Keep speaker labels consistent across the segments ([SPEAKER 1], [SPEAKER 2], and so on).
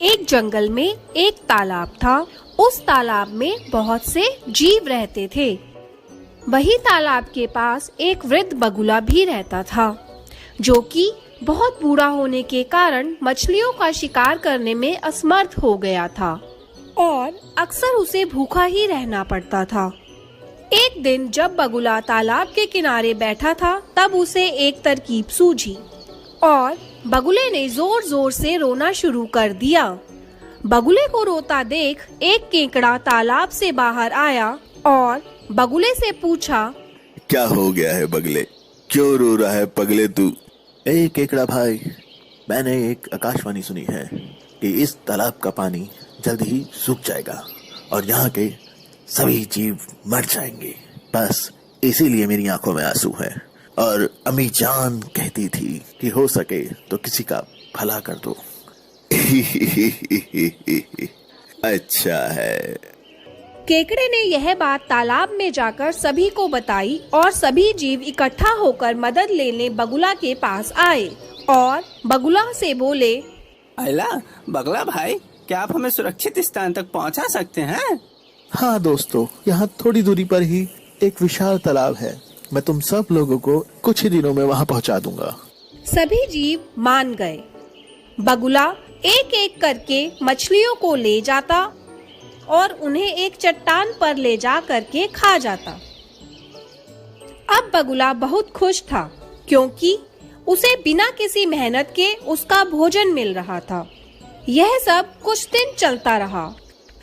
[SPEAKER 1] एक जंगल में एक तालाब था। उस तालाब में बहुत से जीव रहते थे। वही तालाब के पास एक वृद्ध बगुला भी रहता था, जो कि बहुत बूढ़ा होने के कारण मछलियों का शिकार करने में असमर्थ हो गया था और अक्सर उसे भूखा ही रहना पड़ता था। एक दिन जब बगुला तालाब के किनारे बैठा था, तब उसे एक तरकीब सूझी और बगुले ने जोर जोर से रोना शुरू कर दिया। बगुले को रोता देख एक केकड़ा तालाब से बाहर आया और बगुले से पूछा,
[SPEAKER 2] क्या हो गया है बगले, क्यों रो रहा है पगले तू? ए केकड़ा भाई, मैंने एक आकाशवाणी सुनी है कि इस तालाब का पानी जल्द ही सूख जाएगा और यहाँ के सभी जीव मर जाएंगे। बस इसीलिए मेरी आंखों में आंसू है और अम्मी जान कहती थी कि हो सके तो किसी का भला कर दो। अच्छा है।
[SPEAKER 1] केकड़े ने यह बात तालाब में जाकर सभी को बताई और सभी जीव इकट्ठा होकर मदद लेने बगुला के पास आए और बगुला से बोले,
[SPEAKER 3] अला बगला भाई, क्या आप हमें सुरक्षित स्थान तक पहुंचा सकते हैं?
[SPEAKER 2] हाँ दोस्तों, यहाँ थोड़ी दूरी पर ही एक विशाल तालाब है। मैं तुम सब लोगों को कुछ ही दिनों में वहाँ पहुँचा दूंगा।
[SPEAKER 1] सभी जीव मान गए। बगुला एक एक करके मछलियों को ले जाता और उन्हें एक चट्टान पर ले जा करके खा जाता। अब बगुला बहुत खुश था, क्योंकि उसे बिना किसी मेहनत के उसका भोजन मिल रहा था। यह सब कुछ दिन चलता रहा।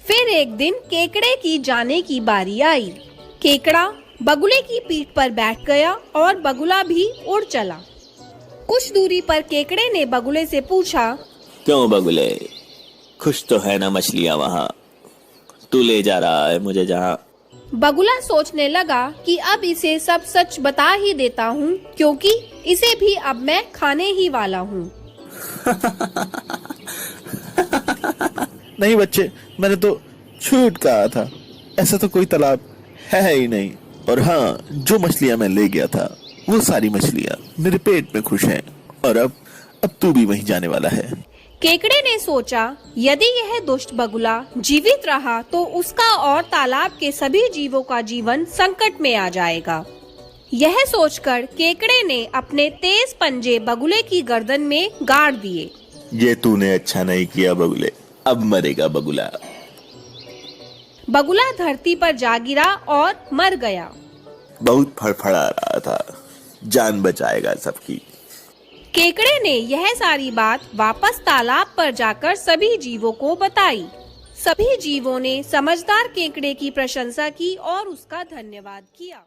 [SPEAKER 1] फिर एक दिन केकड़े की जाने की बारी आई। केकड़ा बगुले की पीठ पर बैठ गया और बगुला भी उड़ चला। कुछ दूरी पर केकड़े ने बगुले से पूछा,
[SPEAKER 4] क्यों बगुले, खुश तो है ना मछलियाँ वहाँ? तू ले जा रहा है मुझे जहाँ।
[SPEAKER 1] बगुला सोचने लगा कि अब इसे सब सच बता ही देता हूँ, क्योंकि इसे भी अब मैं खाने ही वाला हूँ।
[SPEAKER 2] नहीं बच्चे, मैंने तो झूठ कहा था। ऐसा तो कोई तालाब है ही नहीं। और हाँ, जो मछलियाँ मैं ले गया था वो सारी मछलियाँ मेरे पेट में खुश हैं और अब तू भी वहीं जाने वाला है।
[SPEAKER 1] केकड़े ने सोचा, यदि यह दुष्ट बगुला जीवित रहा तो उसका और तालाब के सभी जीवों का जीवन संकट में आ जाएगा। यह सोचकर केकड़े ने अपने तेज पंजे बगुले की गर्दन में गाड़ दिए।
[SPEAKER 2] ये तूने अच्छा नहीं किया बगुले, अब मरेगा बगुला।
[SPEAKER 1] बगुला धरती पर जा गिरा और मर गया।
[SPEAKER 2] बहुत फड़फड़ा रहा था, जान बचाएगा सबकी।
[SPEAKER 1] केकड़े ने यह सारी बात वापस तालाब पर जाकर सभी जीवों को बताई। सभी जीवों ने समझदार केकड़े की प्रशंसा की और उसका धन्यवाद किया।